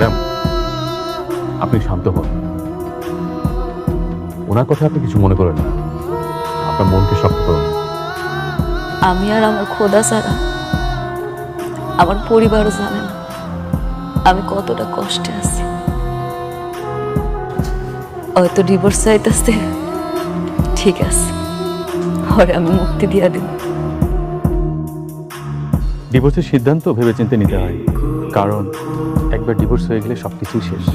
Madam, আপনি শান্ত হন। ওনার কথা আপনি কিছু মনে করেন না, আপনার মনকে শক্ত করুন। আমি আর আমার খোদা ছাড়া আমার পরিবারও জানে না আমি কতটা কষ্টে আছি। হয়তো ডিভোর্স চাইতেছে, ঠিক আছে, পরে আমি মুক্তি দিয়া দিব। ডিভোর্সের সিদ্ধান্ত ভেবেচিন্তে নিতে হয়, কারণ একবার ডিভোর্স হয়ে গেলে সবকিছুই শেষ।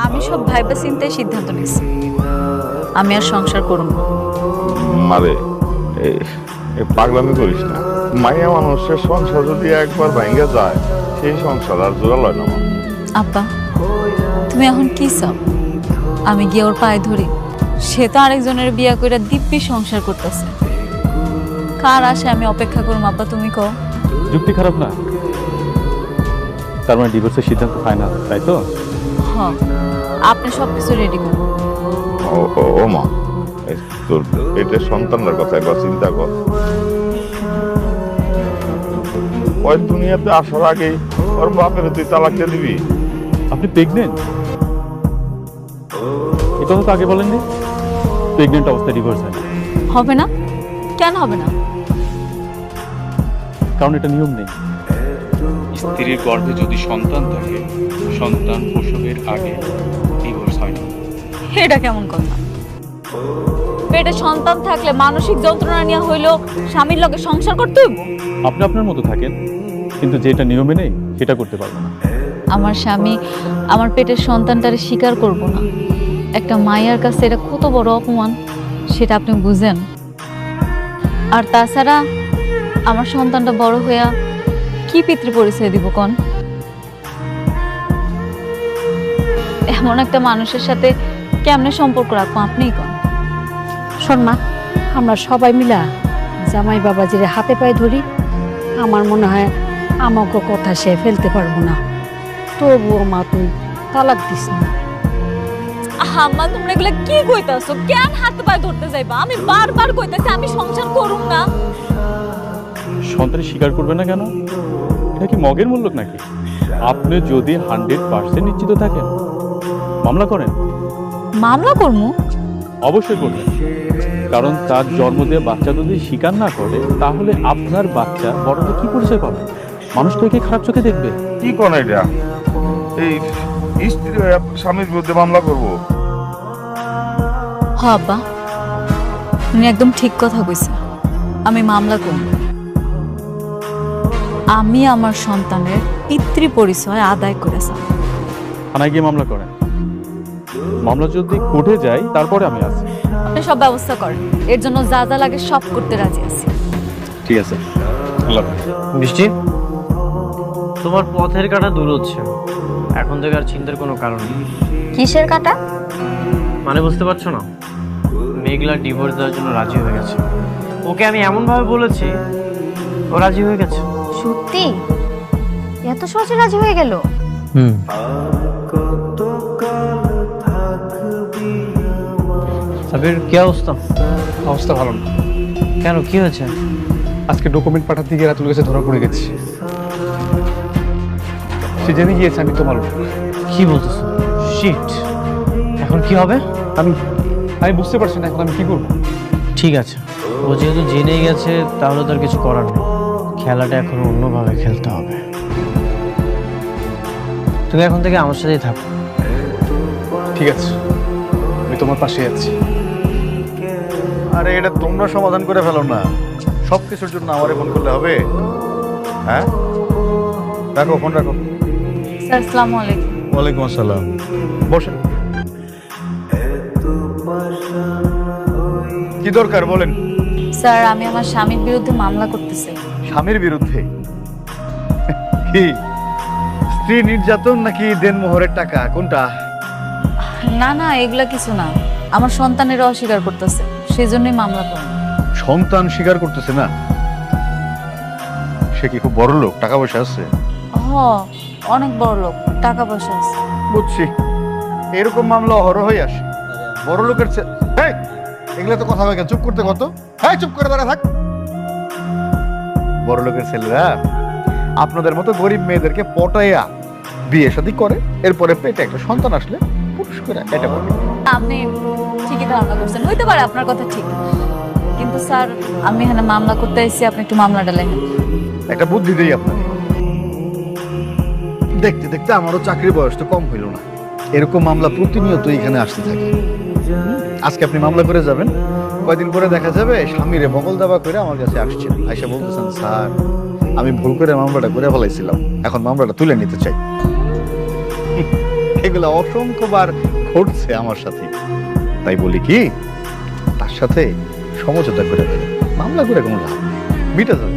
আমি সব ভাইবা চিন্তায় সিদ্ধান্ত নিছি, আমি আর সংসার করব না। আরে পাগলামি করিস না। মাইয়া মানুষের সংসার যদি একবার ভাঙ্গা যায়, সেই সংসার আর জোড়া লয় না। আব্বা, তুমি এখন কি চাও? আমি গিয়ে ওর পায়ে ধরি? সে তো আরেকজনের বিয়া কইরা দিব্যি সংসার করতেছে। কার আশে আমি অপেক্ষা করব আব্বা, তুমি কও? যুক্তি খারাপ না। তার মানে ডিভোর্সের সিদ্ধান্ত ফাইনাল, তাই তো? হ্যাঁ, আপনি সবকিছু রেডি করুন। ও মা, তোর পেটের সন্তানের কথা একবার চিন্তা কর। ওই দুনিয়াতে আসার আগেই ওর বাপের তুই তালাক দিয়ে দিবি? আপনি প্রেগনেন্ট? এই কথা তো আগে বলেননি। প্রেগনেন্ট অবস্থায় ডিভোর্স হয় না। হবে না? কেন হবে না? কারণ এটা নিয়ম নেই। স্ত্রীর গর্ভে যদি সন্তান থাকে, সন্তান প্রসবের আগে ডিভোর্স হয় না। এটা কেমন কথা? পেটে সন্তান থাকলে মানসিক যন্ত্রণা নিয়ে হইলো স্বামীর লগে সংসার করতে হইব? আপনি আপনার মতো থাকেন, কিন্তু যেটা নিয়মে নেই সেটা করতে পারবো না। আমার স্বামী আমার পেটের সন্তানটারে স্বীকার করব না। একটা মায়ের কাছে এটা কত বড় অপমান, সেটা আপনি বুঝেন? আর তাছাড়া আমার সন্তানটা বড় হইয়া কি পিতৃ পরিচয় দিব কোন? এমন একটা মানুষের সাথে কেমনে সম্পর্ক রাখবো আপনিই কোন? শোন মা, আমরা সবাই মিলা জামাই বাবাজিরে হাতে পায়ে ধরি। আমার মনে হয় আমাকে কথা সে ফেলতে পারবো না। তবুও মা তুই তালাক দিস না। আম্মা, তোমরা এগুলা কি কইতাছো? কেন হাতে পায়ে ধরতে যাইবা? আমি বারবার কইতাছি আমি সংসার করুম না। সন্তান স্বীকার করবে না কেন? এটা কি মগের মূল্য নাকি? আপনি যদি 100% নিশ্চিত থাকেন, মামলা করেন। মামলা করমু? অবশ্যই করবেন, কারণ তার জন্ম দিয়ে বাচ্চা যদি স্বীকার না করে, তাহলে আপনার বাচ্চা বড় হয়ে কি পরিচয় পাবে? মানুষ তো একে খারাপ চোখে দেখবে। কি কোন এটা? এই স্ত্রী হয়ে স্বামীর বিরুদ্ধে মামলা করবো? হ আব্বা, তুমি একদম ঠিক কথা কইছো। আমি মামলা করব। আমি আমার সন্তানের পিতৃ পরিচয় আদায় করেছি। থানায় গিয়ে মামলা করেন। মামলা যদি কোর্টে যায়, তারপরে আমি আসি। আপনি সব ব্যবস্থা করেন, এর জন্য যা যা লাগে সব করতে রাজি আছি। ঠিক আছে, আল্লাহ হাফেজ। বৃষ্টি, তোমার পথের কাটা দূর হচ্ছে। এখন থেকে আর চিন্তার কোনো কারণ নেই। কিসের কাটা? মানে বুঝতে পারছো না? মেঘলা ডিভোর্স দেওয়ার জন্য রাজি হয়ে গেছে। ওকে আমি এমনভাবে বলেছি, ও রাজি হয়ে গেছে। সত্যি? এত সহজে রাজি হয়ে গেল? সাবির, কি অবস্থা? অবস্থা ভালো না। কেন, কি হয়েছে? আজকে ডকুমেন্ট পাঠাতে গিয়ে রাতুল কাছে ধরা পড়ে গেছি। সে জেনে গিয়েছে আমি তোমার লোক। কি বলতেছো? শিট, এখন কি হবে? আমি আমি বুঝতে পারছি না এখন আমি কি করবো। ঠিক আছে, ও যেহেতু জেনে গেছে, তাহলে তার কিছু করার নেই। খেলাটা এখন অন্যভাবে খেলতে হবে। তুমি এখন থেকে আমার সাথেই থাকো। ঠিক আছে, আমি তোমার পাশে আছি। আরে এটা তোমরা সমাধান করে ফেলো না, সব কিছুর জন্য আমারে ফোন করলে হবে? হ্যাঁ, রাখো ফোন রাখো। স্যার, আসসালামু আলাইকুম। ওয়ালাইকুম আসসালাম, বসেন। কি দরকার বলেন? স্যার, আমি আমার স্বামীর বিরুদ্ধে মামলা করতেছি। স্বামীর বিরুদ্ধে? কি স্ত্রী নির্যাতন নাকি দেনমোহরের টাকা, কোনটা? না না, এগুলা কিছু না। আমার সন্তানেরা অস্বীকার করতেছে, সেই জন্যই মামলা করব। সন্তান স্বীকার করতেছে না? সে কি খুব বড় লোক, টাকা পয়সা আছে? হ, অনেক বড় লোক, টাকা পয়সা আছে। বুঝছি, এরকম মামলা অহরহই আসে। বড় লোকের এগুলো তো কথা হয়, চুপ করতে কত। হ্যাঁ, চুপ করে দাঁড়া থাক। বড় লোকের ছেলেরা আপনাদের মতো গরিব মেয়েদেরকে পটাইয়া বিয়ে শাদী করে, এরপরে পেটে একটা সন্তান আসলে পুরুষ করে এটা বলে। আপনি ঠিকই ধারণা করছেন, হইতে পারে আপনার কথা ঠিক, কিন্তু স্যার আমি এখানে মামলা করতে এসেছি, আপনি একটু মামলাটা লেখেন। একটা বুদ্ধি দেই আপনাকে। দেখতে দেখতে আমারও চাকরির বয়স তো কম হইল না, এরকম মামলা প্রতিনিয়ত এখানে আসতে থাকে। আজকে আপনি মামলা করে যাবেন, কয়দিন পরে দেখা যাবে স্বামীরে বগল দাবা করে আমার কাছে আসছেন, আইসা বলতেছেন স্যার আমি ভুল করে মামলাটা করে ফেলাইছিলাম, এখন মামলাটা তুলে নিতে চাই। এগুলো অসংখ্যবার ঘটছে আমার সাথে, তাই বলি কি তার সাথে সমঝোতা করে দেবে, মামলা করে কোনো লাভ নেই, মিটে যাবে।